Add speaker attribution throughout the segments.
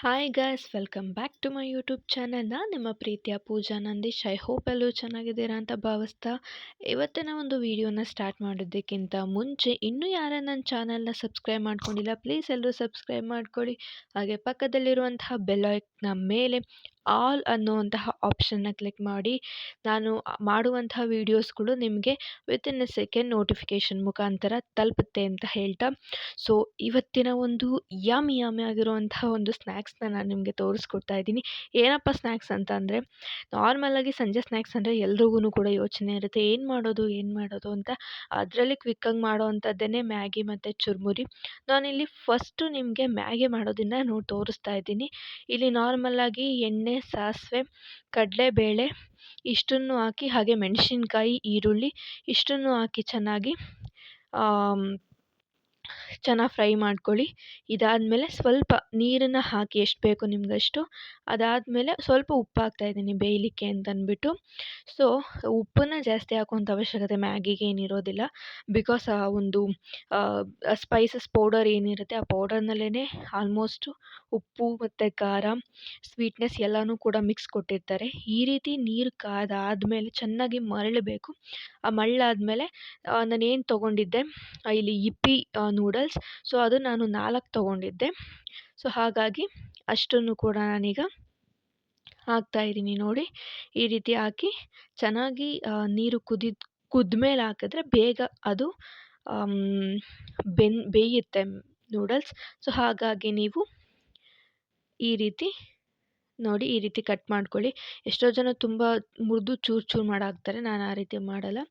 Speaker 1: Hi guys, welcome back to my YouTube channel. ನಾನು ನಿಮ್ಮ ಪ್ರೀತಿಯ ಪೂಜಾ ನಂದೀಶ್. ಐ ಹೋಪ್ ಎಲ್ಲರೂ ಚೆನ್ನಾಗಿದ್ದೀರಾ ಅಂತ ಭಾವಿಸ್ತಾ ಇವತ್ತಿನ ಒಂದು ವಿಡಿಯೋನ ಸ್ಟಾರ್ಟ್ ಮಾಡೋದಕ್ಕಿಂತ ಮುಂಚೆ ಇನ್ನೂ ಯಾರು ನನ್ನ ಚಾನಲ್ನ ಸಬ್ಸ್ಕ್ರೈಬ್ ಮಾಡ್ಕೊಂಡಿಲ್ಲ, ಪ್ಲೀಸ್ ಎಲ್ಲರೂ ಸಬ್ಸ್ಕ್ರೈಬ್ ಮಾಡ್ಕೊಳ್ಳಿ. ಹಾಗೆ ಪಕ್ಕದಲ್ಲಿರುವಂತಹ ಬೆಲ್ ಐಕನ್ನ ಮೇಲೆ ಆಲ್ ಅನ್ನುವಂತಹ ಆಪ್ಷನ್ನ ಕ್ಲಿಕ್ ಮಾಡಿ ನಾನು ಮಾಡುವಂತಹ ವೀಡಿಯೋಸ್ಗಳು ನಿಮಗೆ ವಿತಿನ್ ಎ ಸೆಕೆಂಡ್ ನೋಟಿಫಿಕೇಷನ್ ಮುಖಾಂತರ ತಲುಪುತ್ತೆ ಅಂತ ಹೇಳ್ತಾ, ಸೊ ಇವತ್ತಿನ ಒಂದು ಯಮ್ಮಿ ಆಗಿರುವಂತಹ ಒಂದು ಸ್ನ್ಯಾಕ್ಸ್ನ ನಾನು ನಿಮಗೆ ತೋರಿಸ್ಕೊಡ್ತಾ ಇದ್ದೀನಿ. ಏನಪ್ಪ ಸ್ನ್ಯಾಕ್ಸ್ ಅಂತ ಅಂದರೆ, ನಾರ್ಮಲಾಗಿ ಸಂಜೆ ಸ್ನ್ಯಾಕ್ಸ್ ಅಂದರೆ ಎಲ್ರಿಗೂ ಕೂಡ ಯೋಚನೆ ಇರುತ್ತೆ, ಏನು ಮಾಡೋದು ಅಂತ. ಅದರಲ್ಲಿ ಕ್ವಿಕ್ಕಾಗಿ ಮಾಡೋ ಅಂಥದ್ದೇ ಮ್ಯಾಗಿ ಮತ್ತು ಚುರುಮುರಿ. ನಾನಿಲ್ಲಿ ಫಸ್ಟು ನಿಮಗೆ ಮ್ಯಾಗಿ ಮಾಡೋದನ್ನು ತೋರಿಸ್ತಾ ಇದ್ದೀನಿ. ಇಲ್ಲಿ ನಾರ್ಮಲಾಗಿ ಎಣ್ಣೆ, ಸಾಸಿವೆ, ಕಡಲೆಬೇಳೆ ಇಷ್ಟನ್ನು ಹಾಕಿ, ಹಾಗೆ ಮೆಣಸಿನ್ಕಾಯಿ, ಈರುಳ್ಳಿ ಇಷ್ಟನ್ನು ಹಾಕಿ ಚೆನ್ನಾಗಿ ಫ್ರೈ ಮಾಡ್ಕೊಳ್ಳಿ. ಇದಾದಮೇಲೆ ಸ್ವಲ್ಪ ನೀರನ್ನು ಹಾಕಿ ಎಷ್ಟು ಬೇಕು ನಿಮಗಷ್ಟು. ಅದಾದಮೇಲೆ ಸ್ವಲ್ಪ ಉಪ್ಪು ಹಾಕ್ತಾಯಿದ್ದೀನಿ ಬೇಯಲಿಕ್ಕೆ ಅಂತಂದ್ಬಿಟ್ಟು. ಸೊ ಉಪ್ಪನ್ನು ಜಾಸ್ತಿ ಹಾಕುವಂಥ ಅವಶ್ಯಕತೆ ಮ್ಯಾಗಿಗೆ ಏನಿರೋದಿಲ್ಲ. ಬಿಕಾಸ್ ಆ ಒಂದು ಸ್ಪೈಸಸ್ ಪೌಡರ್ ಏನಿರುತ್ತೆ ಆ ಪೌಡರ್ನಲ್ಲೇ ಆಲ್ಮೋಸ್ಟು ಉಪ್ಪು ಮತ್ತು ಖಾರ, ಸ್ವೀಟ್ನೆಸ್ ಎಲ್ಲನೂ ಕೂಡ ಮಿಕ್ಸ್ ಕೊಟ್ಟಿರ್ತಾರೆ. ಈ ರೀತಿ ನೀರು ಕಾದಾದಮೇಲೆ ಚೆನ್ನಾಗಿ ಮರಳಬೇಕು. ಆ ಮಳ್ಳಾದಮೇಲೆ ನಾನೇನು ತೊಗೊಂಡಿದ್ದೆ, ಇಲ್ಲಿ ಇಪ್ಪಿ ನೂಡಲ್ಸ್, ಸೊ ಅದು ನಾನು 4 ತೊಗೊಂಡಿದ್ದೆ. ಸೊ ಹಾಗಾಗಿ ಅಷ್ಟನ್ನು ಕೂಡ ನಾನೀಗ ಹಾಕ್ತಾಯಿದ್ದೀನಿ. ನೋಡಿ, ಈ ರೀತಿ ಹಾಕಿ ಚೆನ್ನಾಗಿ ನೀರು ಕುದ್ಮೇಲೆ ಹಾಕಿದ್ರೆ ಬೇಗ ಅದು ಬೇಯುತ್ತೆ ನೂಡಲ್ಸ್. ಸೊ ಹಾಗಾಗಿ ನೀವು ಈ ರೀತಿ ನೋಡಿ, ಈ ರೀತಿ ಕಟ್ ಮಾಡ್ಕೊಳ್ಳಿ. ಎಷ್ಟೋ ಜನ ತುಂಬ ಮುರಿದು ಚೂರು ಮಾಡಿ ಹಾಕ್ತಾರೆ, ನಾನು ಆ ರೀತಿ ಮಾಡಲ್ಲ.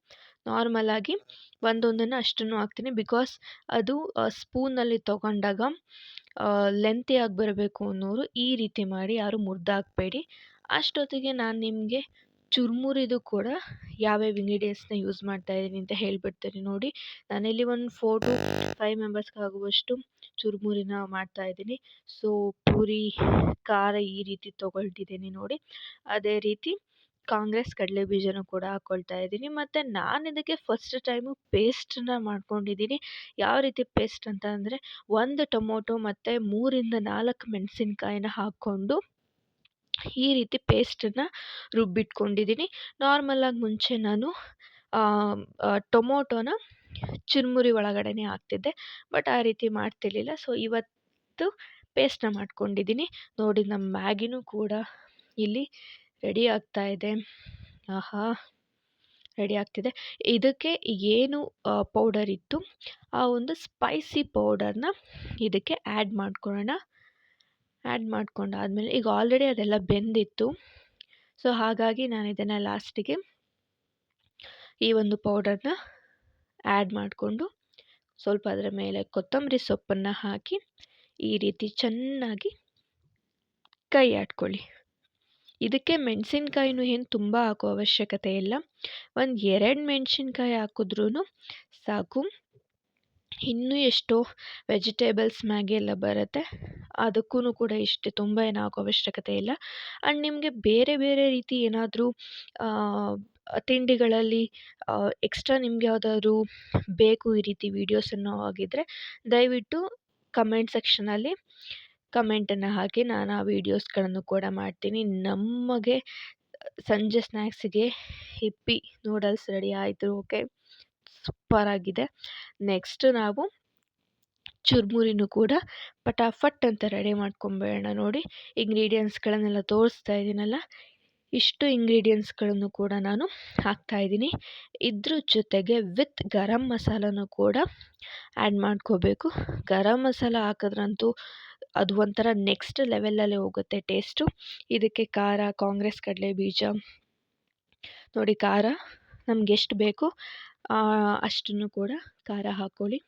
Speaker 1: ನಾರ್ಮಲಾಗಿ ಒಂದೊಂದನ್ನು ಅಷ್ಟನ್ನು ಹಾಕ್ತೀನಿ. ಬಿಕಾಸ್ ಅದು ಸ್ಪೂನಲ್ಲಿ ತೊಗೊಂಡಾಗ ಲೆಂತಿಯಾಗಿ ಬರಬೇಕು ಅನ್ನೋರು ಈ ರೀತಿ ಮಾಡಿ, ಯಾರು ಮುರಿದು ಹಾಕಬೇಡಿ. ಅಷ್ಟೊತ್ತಿಗೆ ನಾನು ನಿಮಗೆ ಚುರುಮುರಿದು ಕೂಡ ಯಾವ್ಯಾವ ಇಂಗ್ರೀಡಿಯೆಂಟ್ಸ್ನ ಯೂಸ್ ಮಾಡ್ತಾಯಿದ್ದೀನಿ ಅಂತ ಹೇಳಿಬಿಡ್ತೀನಿ. ನೋಡಿ, ನಾನಿಲ್ಲಿ ಒಂದು 4 to 5 ಮೆಂಬರ್ಸ್ಗೆ ಆಗುವಷ್ಟು ಚುರುಮುರಿನ ಮಾಡ್ತಾಯಿದ್ದೀನಿ. ಸೊ ಪೂರಿ ಖಾರ ಈ ರೀತಿ ತೊಗೊಳ್ತಿದ್ದೀನಿ ನೋಡಿ. ಅದೇ ರೀತಿ ಕಾಂಗ್ರೆಸ್ ಕಡಲೆ ಬೀಜನೂ ಕೂಡ ಹಾಕ್ಕೊಳ್ತಾ ಇದ್ದೀನಿ. ಮತ್ತು ನಾನು ಇದಕ್ಕೆ ಫಸ್ಟ್ ಟೈಮು ಪೇಸ್ಟನ್ನ ಮಾಡ್ಕೊಂಡಿದ್ದೀನಿ. ಯಾವ ರೀತಿ ಪೇಸ್ಟ್ ಅಂತ ಅಂದರೆ, 1 ಟೊಮೊಟೊ ಮತ್ತು 3 ಇಂದ 4 ಮೆಣಸಿನ್ಕಾಯಿನ ಹಾಕ್ಕೊಂಡು ಈ ರೀತಿ ಪೇಸ್ಟನ್ನು ರುಬ್ಬಿಟ್ಕೊಂಡಿದ್ದೀನಿ. ನಾರ್ಮಲಾಗಿ ಮುಂಚೆ ನಾನು ಟೊಮೊಟೊನ ಚುರುಮುರಿ ಒಳಗಡೆನೇ ಹಾಕ್ತಿದ್ದೆ, ಬಟ್ ಆ ರೀತಿ ಮಾಡ್ತಿರ್ಲಿಲ್ಲ. ಸೊ ಇವತ್ತು ಪೇಸ್ಟನ್ನ ಮಾಡ್ಕೊಂಡಿದ್ದೀನಿ. ನೋಡಿ, ನಮ್ಮ ಮ್ಯಾಗಿನೂ ಕೂಡ ಇಲ್ಲಿ ರೆಡಿ ಆಗ್ತಾ ಇದೆ. ಆಹಾ, ರೆಡಿ ಆಗ್ತಿದೆ. ಇದಕ್ಕೆ ಏನು ಪೌಡರ್ ಇತ್ತು, ಆ ಒಂದು ಸ್ಪೈಸಿ ಪೌಡರ್ನ ಇದಕ್ಕೆ ಆ್ಯಡ್ ಮಾಡ್ಕೊಳ್ಳೋಣ. ಆ್ಯಡ್ ಮಾಡ್ಕೊಂಡಾದಮೇಲೆ ಈಗ ಆಲ್ರೆಡಿ ಅದೆಲ್ಲ ಬೆಂದಿತ್ತು. ಸೊ ಹಾಗಾಗಿ ನಾನು ಇದನ್ನು ಲಾಸ್ಟಿಗೆ ಈ ಒಂದು ಪೌಡರ್ನ ಆ್ಯಡ್ ಮಾಡಿಕೊಂಡು ಸ್ವಲ್ಪ ಅದರ ಮೇಲೆ ಕೊತ್ತಂಬರಿ ಸೊಪ್ಪನ್ನು ಹಾಕಿ ಈ ರೀತಿ ಚೆನ್ನಾಗಿ ಕೈ ಆಡ್ಕೊಳ್ಳಿ. ಇದಕ್ಕೆ ಮೆಣಸಿನ್ಕಾಯಿನೂ ಏನು ತುಂಬ ಹಾಕೋ ಅವಶ್ಯಕತೆ ಇಲ್ಲ. 1-2 ಮೆಣಸಿನ್ಕಾಯಿ ಹಾಕಿದ್ರೂ ಸಾಕು. ಇನ್ನೂ ಎಷ್ಟೋ ವೆಜಿಟೇಬಲ್ಸ್ ಮ್ಯಾಗಿ ಎಲ್ಲ ಬರುತ್ತೆ, ಅದಕ್ಕೂ ಕೂಡ ಇಷ್ಟೇ, ತುಂಬ ಏನು ಹಾಕೋ ಅವಶ್ಯಕತೆ ಇಲ್ಲ. ಆ್ಯಂಡ್ ನಿಮಗೆ ಬೇರೆ ಬೇರೆ ರೀತಿ ಏನಾದರೂ ತಿಂಡಿಗಳಲ್ಲಿ ಎಕ್ಸ್ಟ್ರಾ ನಿಮ್ಗೆ ಯಾವುದಾದ್ರೂ ಬೇಕು ಈ ರೀತಿ ವೀಡಿಯೋಸ್ ಅನ್ನೋ ಆಗಿದ್ದರೆ ದಯವಿಟ್ಟು ಕಮೆಂಟ್ ಸೆಕ್ಷನಲ್ಲಿ ಕಮೆಂಟನ್ನು ಹಾಕಿ, ನಾನು ಆ ವೀಡಿಯೋಸ್ಗಳನ್ನು ಕೂಡ ಮಾಡ್ತೀನಿ. ನಮಗೆ ಸಂಜೆ ಸ್ನ್ಯಾಕ್ಸಿಗೆ ಹಿಪ್ಪಿ ನೂಡಲ್ಸ್ ರೆಡಿ ಆಯಿತು. ಓಕೆ, ಸೂಪರಾಗಿದೆ. ನೆಕ್ಸ್ಟ್ ನಾವು ಚುರುಮುರಿನೂ ಕೂಡ ಪಟಾಫಟ್ ಅಂತ ರೆಡಿ ಮಾಡ್ಕೊಂಬೇಡ. ನೋಡಿ, ಇಂಗ್ರೀಡಿಯೆಂಟ್ಸ್ಗಳನ್ನೆಲ್ಲ ತೋರಿಸ್ತಾ ಇದ್ದೀನಲ್ಲ, ಇಷ್ಟು ಇಂಗ್ರೀಡಿಯೆಂಟ್ಸ್ಗಳನ್ನು ಕೂಡ ನಾನು ಹಾಕ್ತಾಯಿದ್ದೀನಿ. ಇದ್ರ ಜೊತೆಗೆ ವಿತ್ ಗರಂ ಮಸಾಲನೂ ಕೂಡ ಆ್ಯಡ್ ಮಾಡ್ಕೋಬೇಕು. ಗರಂ ಮಸಾಲ ಹಾಕಿದ್ರಂತೂ ಅದು ಒಂಥರ ನೆಕ್ಸ್ಟ್ ಲೆವೆಲಲ್ಲೇ ಹೋಗುತ್ತೆ ಟೇಸ್ಟು. ಇದಕ್ಕೆ ಖಾರ, ಕಾಂಗ್ರೆಸ್ ಕಡಲೆ ಬೀಜ, ನೋಡಿ ಖಾರ ನಮ್ಗೆ ಎಷ್ಟು ಬೇಕು ಅಷ್ಟನ್ನು ಕೂಡ ಖಾರ ಹಾಕ್ಕೊಳ್ಳಿ.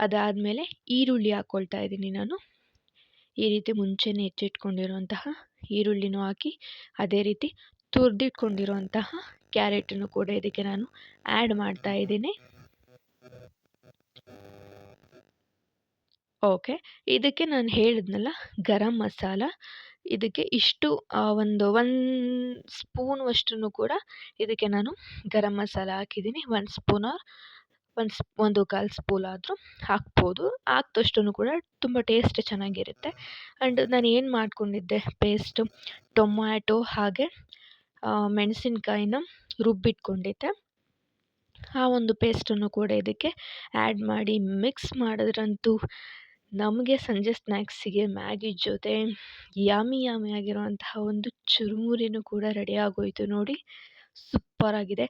Speaker 1: ಅದಾದಮೇಲೆ ಈರುಳ್ಳಿ ಹಾಕ್ಕೊಳ್ತಾ ಇದ್ದೀನಿ ನಾನು. ಈ ರೀತಿ ಮುಂಚೆನೇ ಹೆಚ್ಚಿಟ್ಕೊಂಡಿರುವಂತಹ ಈರುಳ್ಳಿನೂ ಹಾಕಿ, ಅದೇ ರೀತಿ ತುರಿದಿಟ್ಕೊಂಡಿರುವಂತಹ ಕ್ಯಾರೆಟನ್ನು ಕೂಡ ಇದಕ್ಕೆ ನಾನು ಆ್ಯಡ್ ಮಾಡ್ತಾ ಇದ್ದೀನಿ. ಓಕೆ, ಇದಕ್ಕೆ ನಾನು ಹೇಳಿದ್ನಲ್ಲ ಗರಂ ಮಸಾಲ, ಇದಕ್ಕೆ ಇಷ್ಟು ಒಂದು ಸ್ಪೂನ್ ಅಷ್ಟನ್ನು ಕೂಡ ಇದಕ್ಕೆ ನಾನು ಗರಂ ಮಸಾಲ ಹಾಕಿದ್ದೀನಿ. 1 ಸ್ಪೂನ್ ಆರ್ ಒಂದು 1/4 ಸ್ಪೂನ್ ಆದರೂ ಹಾಕ್ಬೋದು. ಹಾಕ್ದಷ್ಟೂ ಕೂಡ ತುಂಬ ಟೇಸ್ಟ್ ಚೆನ್ನಾಗಿರುತ್ತೆ. ಆ್ಯಂಡ್ ನಾನು ಏನು ಮಾಡ್ಕೊಂಡಿದ್ದೆ ಪೇಸ್ಟು ಟೊಮ್ಯಾಟೊ ಹಾಗೆ ಮೆಣಸಿನ್ಕಾಯಿನ ರುಬ್ಬಿಟ್ಕೊಂಡಿದ್ದೆ. ಆ ಒಂದು ಪೇಸ್ಟನ್ನು ಕೂಡ ಇದಕ್ಕೆ ಆ್ಯಡ್ ಮಾಡಿ ಮಿಕ್ಸ್ ಮಾಡಿದ್ರಂತೂ ನಮಗೆ ಸಂಜೆ ಸ್ನ್ಯಾಕ್ಸಿಗೆ ಮ್ಯಾಗಿ ಜೊತೆ ಯಮ್ಮಿ ಆಗಿರುವಂತಹ ಒಂದು ಚುರುಮುರಿನೂ ಕೂಡ ರೆಡಿ ಆಗೋಯಿತು ನೋಡಿ. ಸೂಪರಾಗಿದೆ.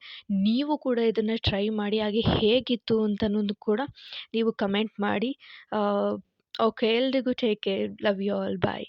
Speaker 1: ನೀವು ಕೂಡ ಇದನ್ನು ಟ್ರೈ ಮಾಡಿ. ಹಾಗೆ ಹೇಗಿತ್ತು ಅಂತನ್ನೋದು ಕೂಡ ನೀವು ಕಮೆಂಟ್ ಮಾಡಿ. ಓಕೆ, ಎಲ್ರಿಗೂ take care. Love you all. Bye.